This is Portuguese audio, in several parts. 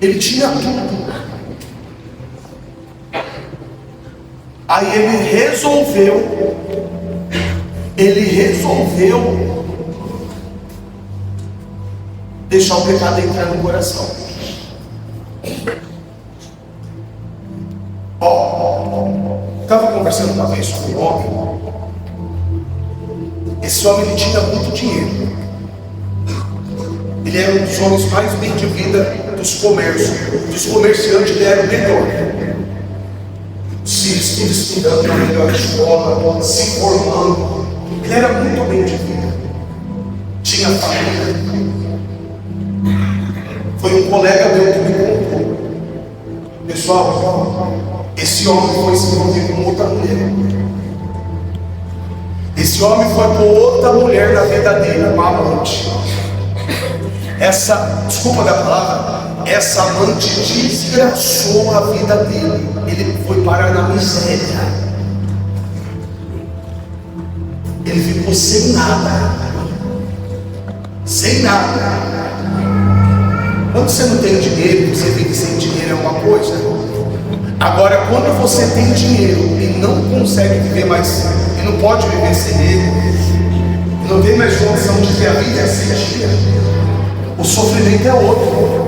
Ele tinha tudo. Aí ele resolveu deixar o pecado entrar no coração. Estava conversando uma vez com um homem. Esse homem, ele tinha muito dinheiro. Ele era um dos homens mais bem de vida dos comércios. Dos comerciantes, ele era o melhor. Se estudando na melhor escola, se formando. Ele era muito bem de vida. Tinha família. Foi um colega meu que me contou. Pessoal, esse homem foi se envolver com outra mulher. Esse homem foi com outra mulher na vida dele, uma amante. Desculpa da palavra, essa amante desgraçou a vida dele. Ele foi parar na miséria. Ele ficou sem nada. Sem nada. Quando você não tem dinheiro, você vive sem dinheiro é uma coisa. Agora, quando você tem dinheiro e não consegue viver mais, e não pode viver sem ele, e não tem mais condição de ter a vida sem dinheiro, o sofrimento é outro.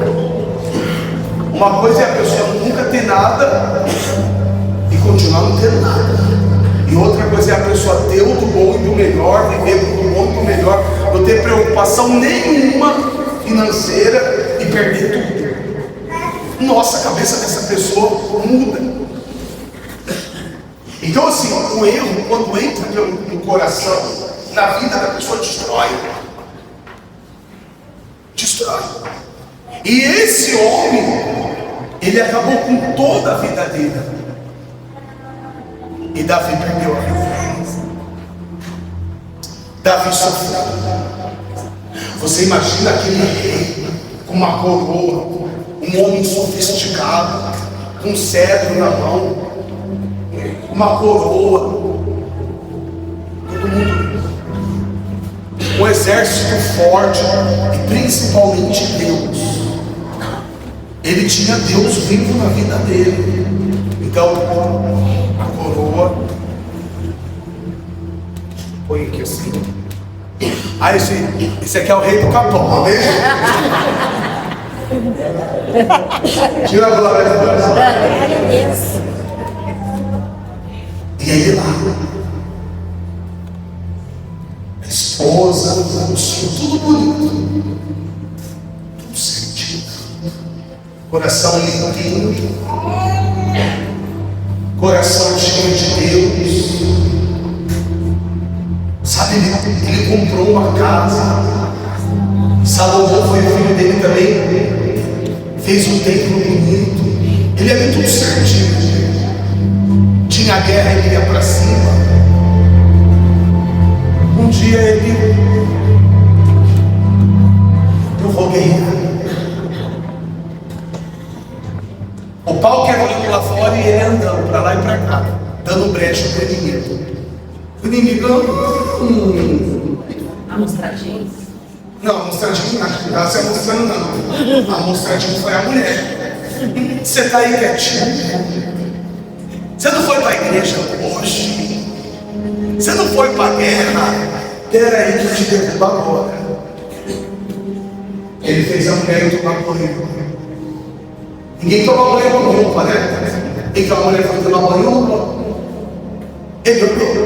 Uma coisa é a pessoa nunca ter nada e continuar não tendo nada. E outra coisa é a pessoa ter o do bom e do melhor, viver do bom e do melhor, não ter preocupação nenhuma financeira e perder tudo. Nossa, a cabeça dessa pessoa muda. Então assim, o erro, quando entra no coração, na vida da pessoa, destrói. E esse homem, ele acabou com toda a vida dele. E Davi perdeu a vida. Davi sofreu. Você imagina aquele rei com uma coroa, um homem sofisticado, com um cetro na mão, uma coroa, todo mundo, um exército forte e principalmente Deus. Ele tinha Deus vivo na vida dele. Então, a coroa, põe aqui assim. Esse aqui é o rei do Capão, amém? Tira a glória de Deus. E aí lá, a esposa, os filhos, tudo bonito, tudo certinho, coração limpinho, coração cheio de Deus. Sabe, ele comprou uma casa. Salomão foi filho dele também, fez um templo bonito. Ele era tudo certinho. Tinha guerra, ele ia para cima. Um dia eu vou guerrear. O pau quebrando lá fora e ele andando para lá e para cá, dando brecha para o inimigo. O inimigão. Amostradinho? Não, amostradinho não. Ela se amostrando não. A amostradinho foi a mulher. Você está aí quietinho. Você não foi para a igreja hoje. Você não foi para a guerra. Espera aí que eu te derrubo agora. Ele fez a mulher tomar banho. Ninguém toma banho com roupa, né? Então a mulher foi tomar banho com roupa. Ele olhou.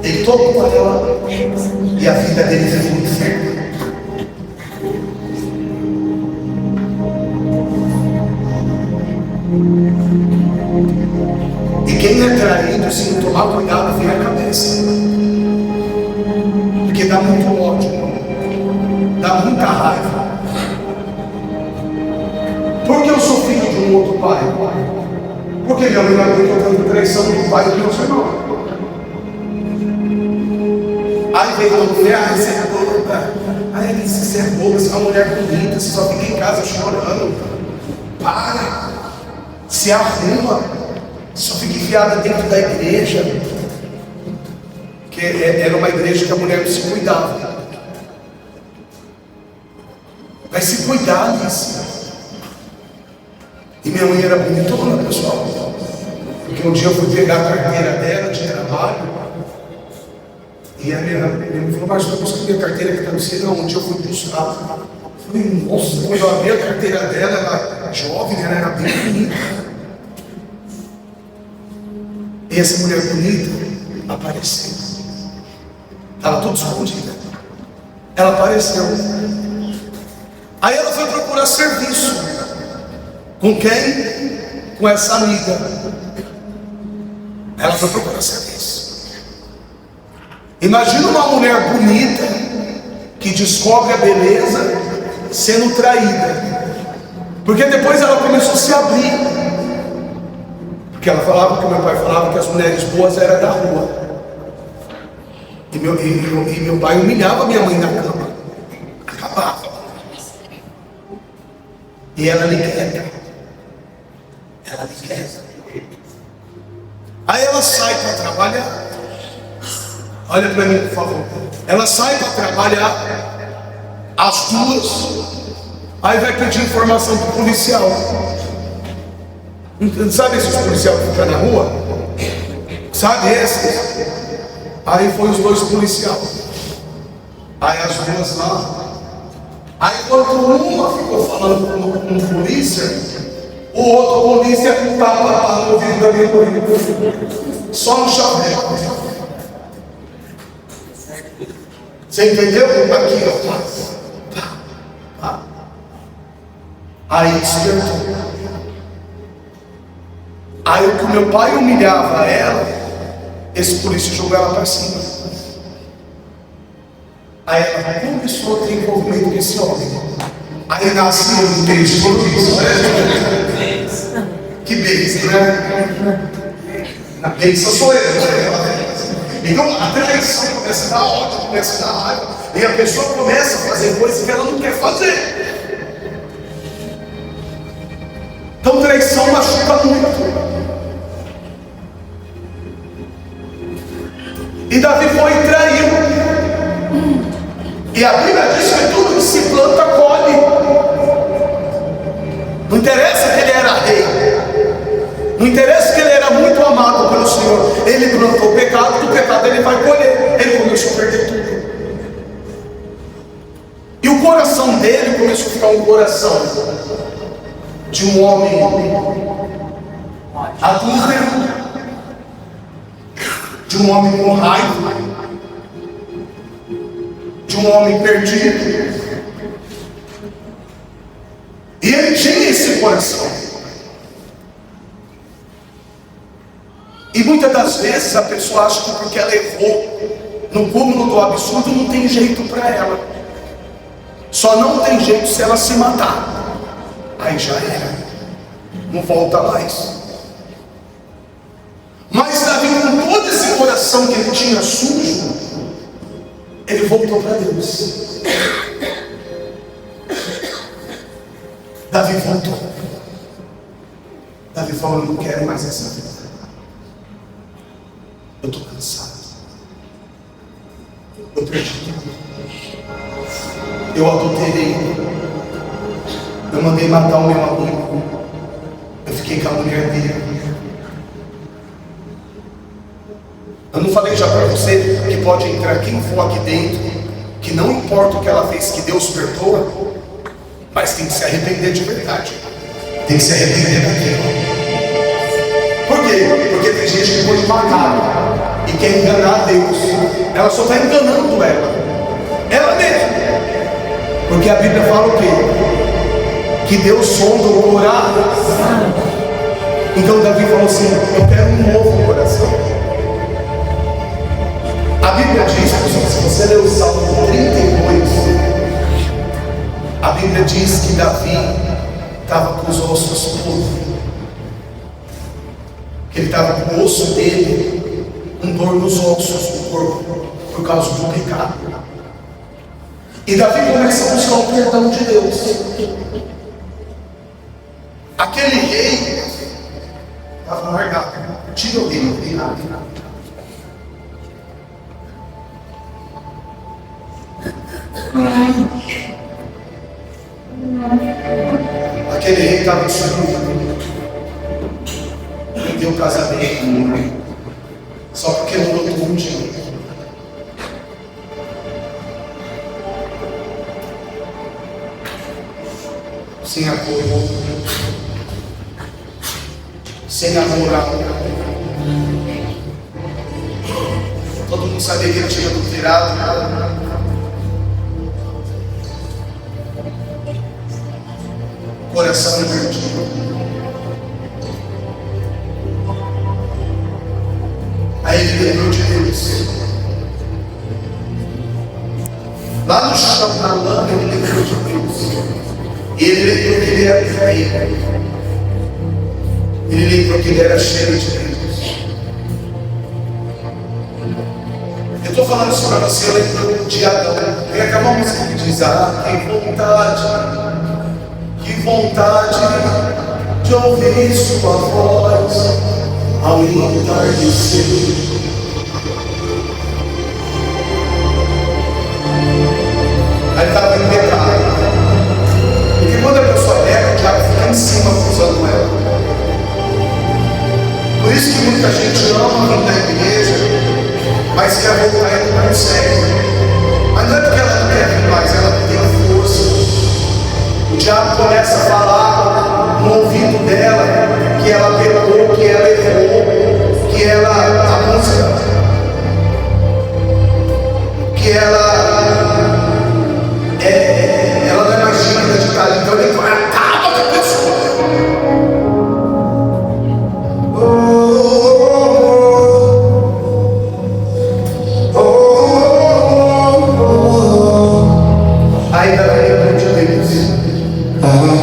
Ele tocou com ela e a vida dele foi um inferno. E quem é traído, se não tomar cuidado, vem a cabeça. Porque dá muito ódio, dá muita raiva. Por que eu sou filho de um outro pai? Porque minha mãe não aguentou tanta traição do pai e do meu irmão. Aí veio uma mulher, você é boba. Aí ele disse, você é boba, você é uma mulher bonita, você só fica em casa chorando. Para, se arruma, só fica enfiada dentro da igreja. Porque era uma igreja que a mulher não se cuidava. Vai se cuidar, Alice. E minha mãe era bonitona, pessoal. Porque um dia eu fui pegar a carteira dela de trabalho. E a minha mãe falou, mas eu busquei a carteira que está no sei onde eu fui buscar. Eu falei, nossa, quando eu abri a carteira dela, ela era jovem, ela era bem bonita. E essa mulher bonita apareceu. Estava tudo escondida. Ela apareceu. Aí ela foi procurar serviço. Com quem? Com essa amiga. Ela foi procurar serviço. Imagina uma mulher bonita que descobre a beleza sendo traída. Porque depois ela começou a se abrir. Porque ela falava, que meu pai falava, que as mulheres boas eram da rua. E meu pai humilhava minha mãe na cama. Acabava. E ela lhe quer. Ela lhe quer. Aí ela sai para trabalhar. Olha para mim, por favor. Ela sai para trabalhar. As duas. Aí vai pedir informação para o policial. Sabe esses policiais que ficam na rua? Sabe esses? Aí foi os dois policiais. Aí as duas lá. Aí quando uma ficou falando com um polícia, o outro polícia estava no ouvido da minha mãe. Só no chaveiro. Você entendeu? Aqui, ó. Aí despertou. Aí o que o meu pai humilhava ela, esse polícia jogou ela para cima. Aí ela começou a ter envolvimento com esse homem. Aí nasce um beijo por isso. Que beijo, né? A beijo sou eu. Então a traição começa a dar ódio, começa a dar raiva. E a pessoa começa a fazer coisas que ela não quer fazer. Então traição machuca muito. E Davi foi e traiu. E a Bíblia diz que tudo que se planta colhe. Não interessa que ele era rei. Não interessa que ele era muito amado pelo Senhor. Ele plantou o pecado, do pecado ele vai colher. Ele começou a perder tudo. E o coração dele começou a ficar um coração de um homem adúltero, de um homem com raiva, de um homem perdido. E ele tinha esse coração. E muitas das vezes a pessoa acha que porque ela errou no cúmulo do absurdo não tem jeito para ela. Só não tem jeito se ela se matar. Aí já era. Não volta mais. Mas Davi, com todo esse coração que ele tinha sujo, ele voltou para Deus. Davi voltou. Davi falou, eu não quero mais essa vida. Eu estou cansado. Eu perdi tudo. Eu adulterei. Eu mandei matar o meu amigo. Eu fiquei com a mulher dele. Eu não falei já para você que pode entrar quem for aqui dentro, que não importa o que ela fez, que Deus perdoa, mas tem que se arrepender de verdade. Tem que se arrepender daquilo. Por quê? Porque tem gente que foi matar e quer enganar Deus. Ela só está enganando ela mesma. Porque a Bíblia fala o quê? Que Deus sonda o coração. Então Davi falou assim, eu quero um novo coração. A Bíblia diz, se você ler o Salmo 32, a Bíblia diz que Davi estava com os ossos podres. Que ele estava com o osso dele, com dor nos ossos do corpo, por causa do pecado. E Davi começa a buscar o perdão de Deus. Aquele rei estava largado. Tira o rei, não tem nada. aquele rei estava destruído. Perdeu o casamento. Só porque não lutou um dia. Sem apoio. Sem amor. Todo mundo sabia que ele tinha adulterado. Coração perdido. Aí ele lembrou de Deus. Lá no chão, na lama, ele lembrou de Deus. Ele lembrou que ele era rei. Ele lembrou que ele era cheio de Deus. Eu estou falando isso para você, eu lembro de Adão. Tem aquela música que diz: ah, que vontade de ouvir sua voz ao entardecer. Aí estava em pecado. Porque quando a pessoa peca, o diabo fica em cima acusando ela. Por isso que muita gente ama vir na igreja, mas quer voltar e não consegue. Mas não é porque ela não quer vir mais, ela não tem força. O diabo começa a falar no ouvido dela que ela pecou, que ela errou, que ela, a música, que ela não é mais digna de estar. Então ele acaba com a pessoa. Aí vai lembrar de Deus. Ah,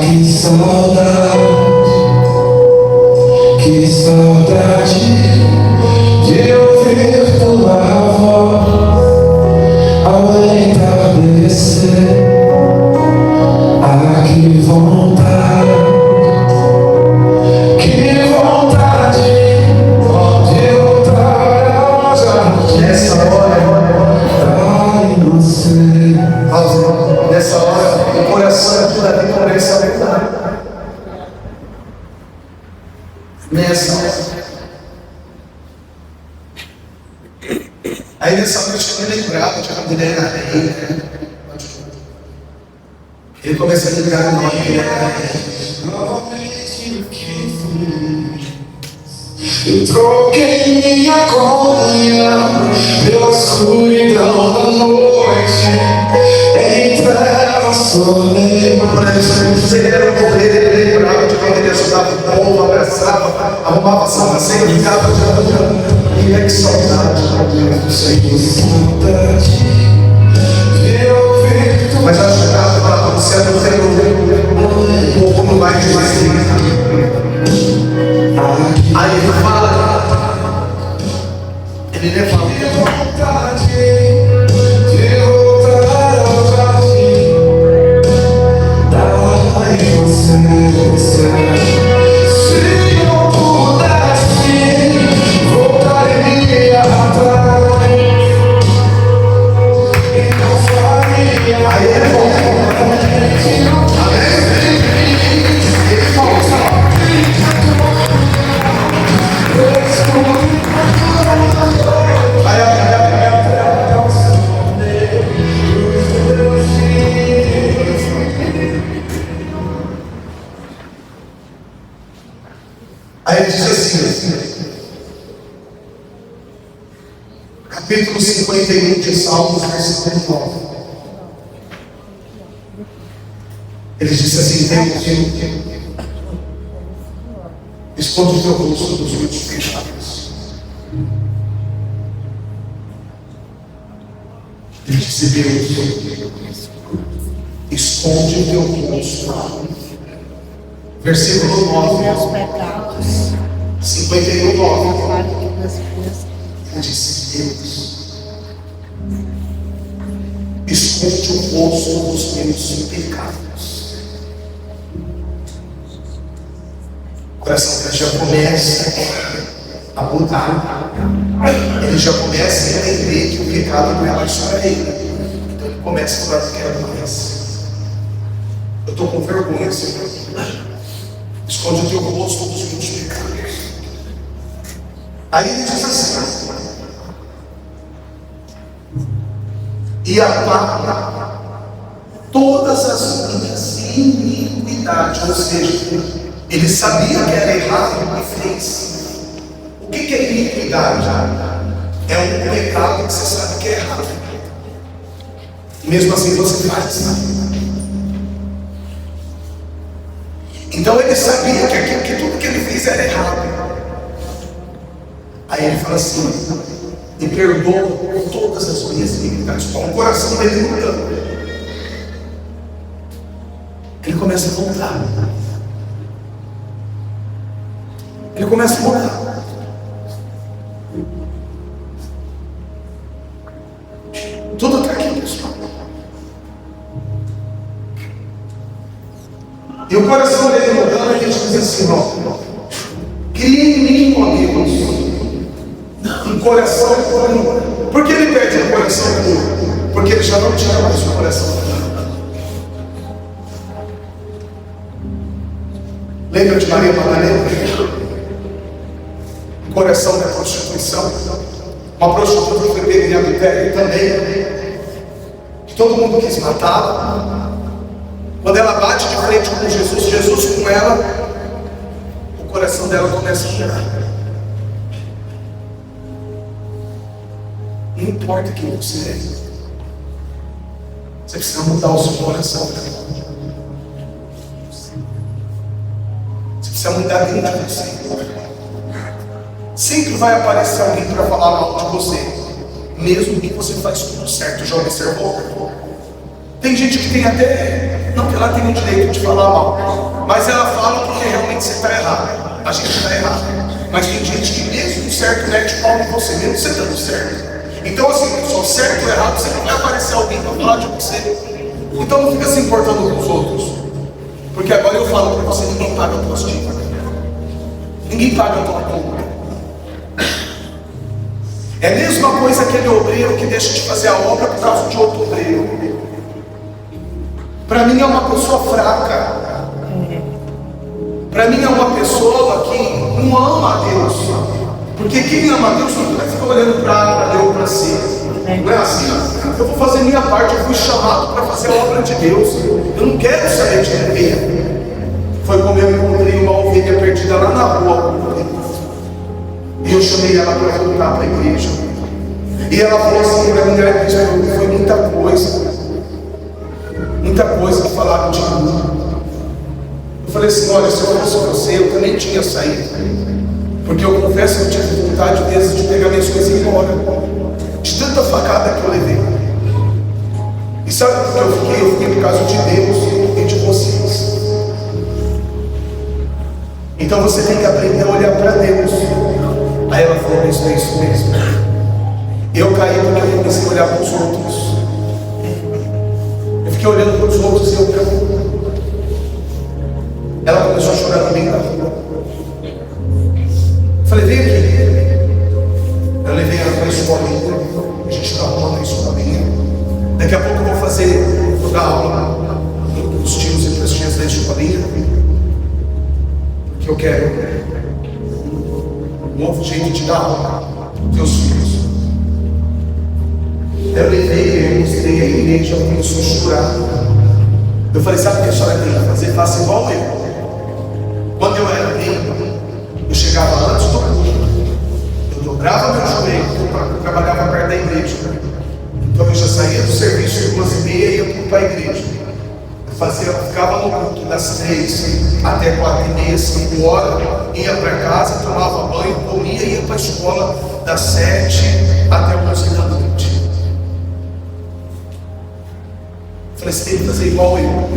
que saudade de ouvir tua voz ao entardecer. Ah, que vontade de voltar ao jardim. Nessa hora, inocente. nessa hora, o coração de Davi começa a mudar. Nessa hora. Aí nessa noite ele lembrava de quando ele era rei. Ele começa a lembrar o nome que ele era rei. Eu troquei minha comunhão pela escuridão da noite, em trevas sonhei. Ele era um correio, ele lembrava de quando ele ajudava o povo, abraçava, arrumava a sala sempre, ligava de e é que saudade, meu Deus do Senhor. Saudade de ouvir tua Mas acho que estava falando, você não tem um pouco no mais de mais. Aí ele fala, ele levanta. vontade de voltar ao jardim. Dá em você. Se eu pudesse, voltaria atrás e não faria. Aí ele volta. Ele volta. Aí ele diz assim, capítulo 51 de Salmos, versículo 9. Ele disse assim: Deus, esconde o teu rosto dos meus pecados. Ele disse: Deus, esconde o teu rosto. Versículo 9. Meus pecados. 51, 9. Guarde das minhas. Ele disse: Deus, esconde o rosto dos meus pecados. O coração dele já começa a mudar. Ele já começa a entender que o pecado não é mais só ele. Então ele começa a falar: eu quero mais. Eu estou com vergonha, Senhor. esconde o teu rosto dos meus pecados. Aí ele diz assim: e apaga todas as minhas iniquidades. Ou seja, ele sabia que era errado e fez. O que é iniquidade? É um pecado que você sabe que é errado, mesmo assim você faz. Então ele sabia que tudo que ele fez era errado. Aí ele fala assim: me perdoa todas as minhas iniquidades. Com o coração dele lutando, ele começa a voltar. Ele começa a voltar. Tudo está aqui, pessoal. E o coração dele mudando, a gente diz assim: ó, cria em mim, ó Deus, um coração puro. Por que ele pede um coração puro? Porque ele já não tinha mais um coração puro. Lembra de Maria Madalena? O coração da prostituição. Uma prostituta que foi pega em adultério também, que todo mundo quis matar. Quando ela bate de frente com Jesus, Jesus com ela, o coração dela começa a chorar. Não importa quem você é, você precisa mudar o seu coração. Você precisa mudar dentro de você. Sempre vai aparecer alguém para falar mal de você, mesmo que você faz tudo certo. Já observou? Tem gente que tem até, não que ela tenha o direito de falar mal, mas ela fala porque realmente você está errado. A gente está errado. Mas tem gente que mesmo certo mete pau em você, mesmo você estando certo. Então assim, pessoal, certo ou errado, sempre vai aparecer alguém para falar de você. Então não fica se importando com os outros, porque agora eu falo para você: ninguém paga a tua estima, ninguém paga a tua conta. É a mesma coisa aquele obreiro que deixa de fazer a obra por causa de outro obreiro. Para mim é uma pessoa fraca. Para mim é uma pessoa que não ama a Deus. Porque quem ama a Deus não vai ficar olhando para Deus para si. Não é assim: eu vou fazer minha parte, eu fui chamado para fazer a obra de Deus. Eu não quero saber de ninguém. Foi como eu encontrei uma ovelha perdida lá na rua. E eu chamei ela para voltar para a igreja. E ela falou assim para mim: foi muita coisa que falaram de mim. Eu falei assim: olha, se eu fosse você, eu também tinha saído. Porque eu confesso que eu tive vontade mesmo de pegar minhas coisas e ir embora, de tanta facada que eu levei. E sabe por que eu fiquei? Eu fiquei por causa de Deus e de vocês. Então você tem que aprender a olhar para Deus. Aí ela falou: isso é isso mesmo. Eu caí porque eu comecei a olhar para os outros. Eu fiquei olhando para os outros e eu caí. Ela começou a chorar no meio da rua. Eu falei: vem aqui. Eu levei ela para a escolinha. A gente está arrumando a escolinha. Daqui a pouco eu vou dar aula para os tios e para as tias da escolinha. Porque eu quero um novo jeito de dar aula para os teus filhos. Eu levei, eu mostrei a igreja, ela começou a chorar. Eu falei: sabe o que a senhora tem que fazer? Faça igual eu. Quando eu era bem, eu chegava antes do culto, eu dobrava meu joelho, eu trabalhava perto da igreja. Então eu já saía do serviço às 2h30 e ia para a igreja. Eu ficava no culto das 3 até 4h30, 5 horas, ia para casa, tomava banho, comia e ia para a escola das 7 até 11 da noite. Eu falei: você tem que fazer igual eu.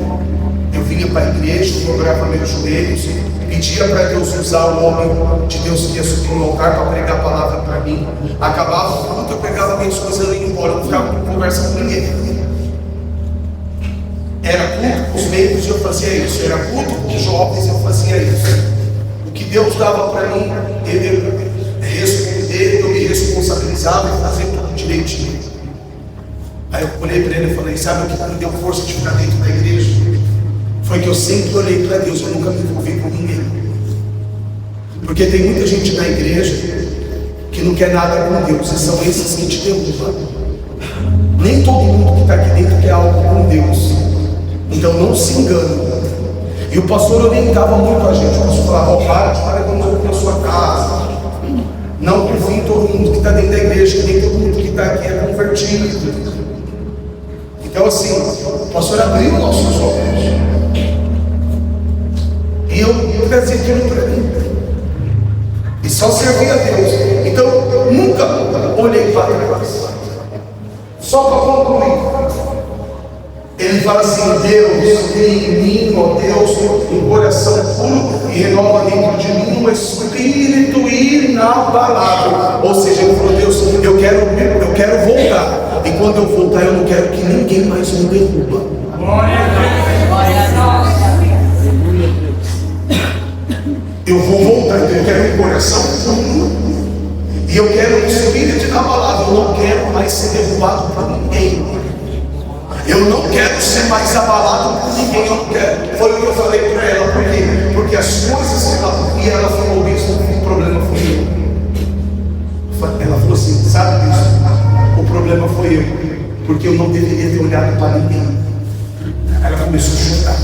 Eu vinha para a igreja, eu dobrava meus joelhos, pedia para Deus usar o homem de Deus que ia subir no altar para pregar a palavra para mim. Acabava o culto, eu pegava minhas coisas e ia embora, eu não ficava com conversa com ninguém. Era culto com os membros e eu fazia isso. Era culto com os jovens e eu fazia isso. O que Deus dava para mim, eu me responsabilizava em fazer tudo direitinho. Aí eu olhei para ele e falei: sabe o que me deu força de ficar dentro da igreja? Foi foi que eu sempre olhei para Deus, eu nunca me envolvi com ninguém. Porque tem muita gente na igreja que não quer nada com Deus, e são esses que te derrubam. Nem todo mundo que está aqui dentro quer algo com Deus, então não se engane. E o pastor orientava muito a gente. O pastor falava: ó, para quando eu na sua casa, não confie em todo mundo que está dentro da igreja, que nem todo mundo que está aqui é convertido. Então assim, o pastor abriu nossos olhos, e eu trazia aquilo para mim, e só servia a Deus. Então eu nunca olhei para trás. Só para concluir, ele fala assim: Deus, cria em mim, ó Deus, um coração puro, e renova dentro de mim um espírito inabalável. Ou seja, ele falou: Deus, eu quero voltar, e quando eu voltar eu não quero que ninguém mais me derruba. Eu vou voltar, então eu quero um coração puro, e eu quero um espírito inabalável. Eu não quero mais ser derrubado por ninguém. Eu não quero ser mais abalado por ninguém, eu não quero. Foi o que eu falei para ela. Por quê? Porque as coisas que ela falou, mesmo, o problema foi eu. Ela falou assim: sabe disso? O problema foi eu, porque eu não deveria ter olhado para ninguém. Ela começou a chorar.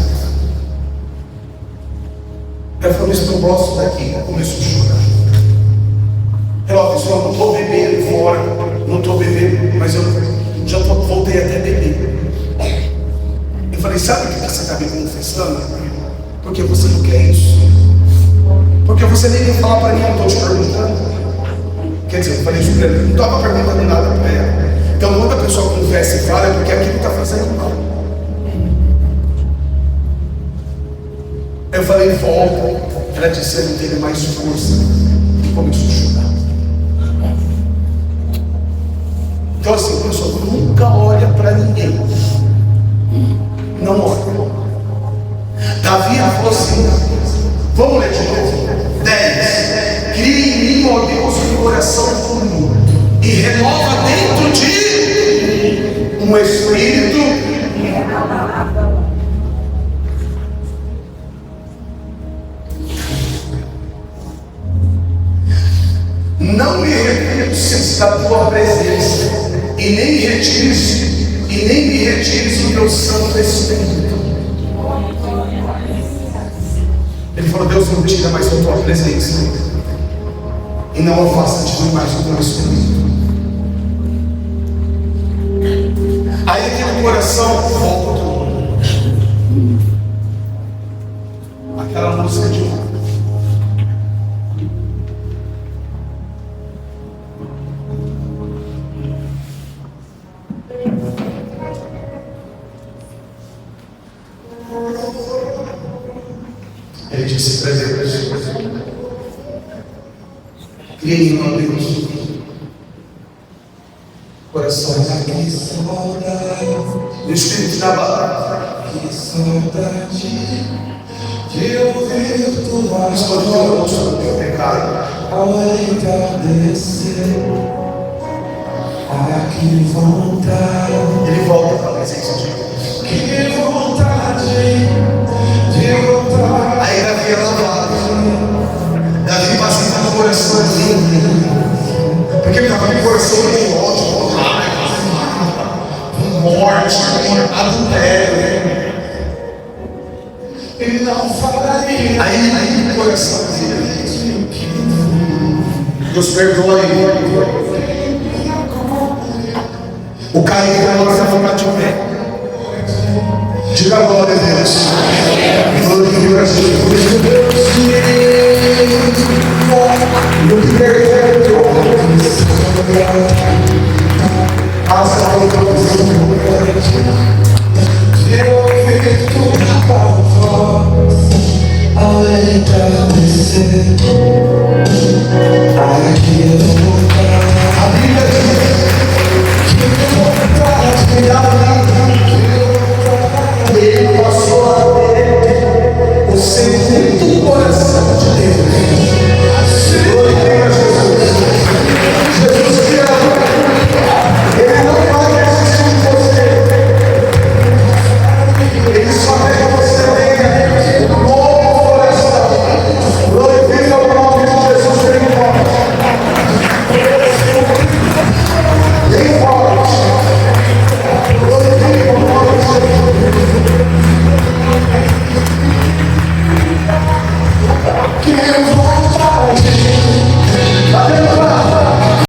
Ela falou: isso que eu gosto daqui. Ela começou a chorar. Ela disse: eu não estou bebendo fora, não estou bebendo, mas eu já voltei até beber. Eu falei: sabe o que você está me confessando? Porque você não quer isso. Porque você nem quer falar para mim, eu estou te perguntando. Quer dizer, eu falei isso para ela, não estava perguntando nada para ela. Então quando a pessoa confessa e fala, é porque aquilo está fazendo mal. Eu falei: volta. Ela disse: eu não tenho mais força. E começou a chorar. Então assim, pessoal, nunca olha para ninguém. Não olha. Davi falou assim, vamos ler de novo. 10. Cria em mim, ó Deus, um coração puro, e renova dentro de um espírito. Não me repulses da tua presença, e nem me retires o teu Santo Espírito. Ele falou: Deus, não tira mais a tua presença, e não afasta de mim mais o teu Espírito. Aí aquele coração volta. Aquela música de novo. Ele disse para Deus: cria em nós, Deus, coração que saudade, o Espírito da balada, que saudade de ouvir tua voz, escolheu o teu pecado ao entardecer. Ah, que vontade. Ele volta para a presença de Deus. Que vontade de voltar. Aí Davi é lavado. Davi passa no coração limpo. Porque ele estava com o coração com ódio, com raiva, com morte, com adultério. Ele não falaria. Aí o coração dele: Deus perdoe. O caído agora vai ficar de pé. Diga glória a Deus. Glória a Deus. Deus.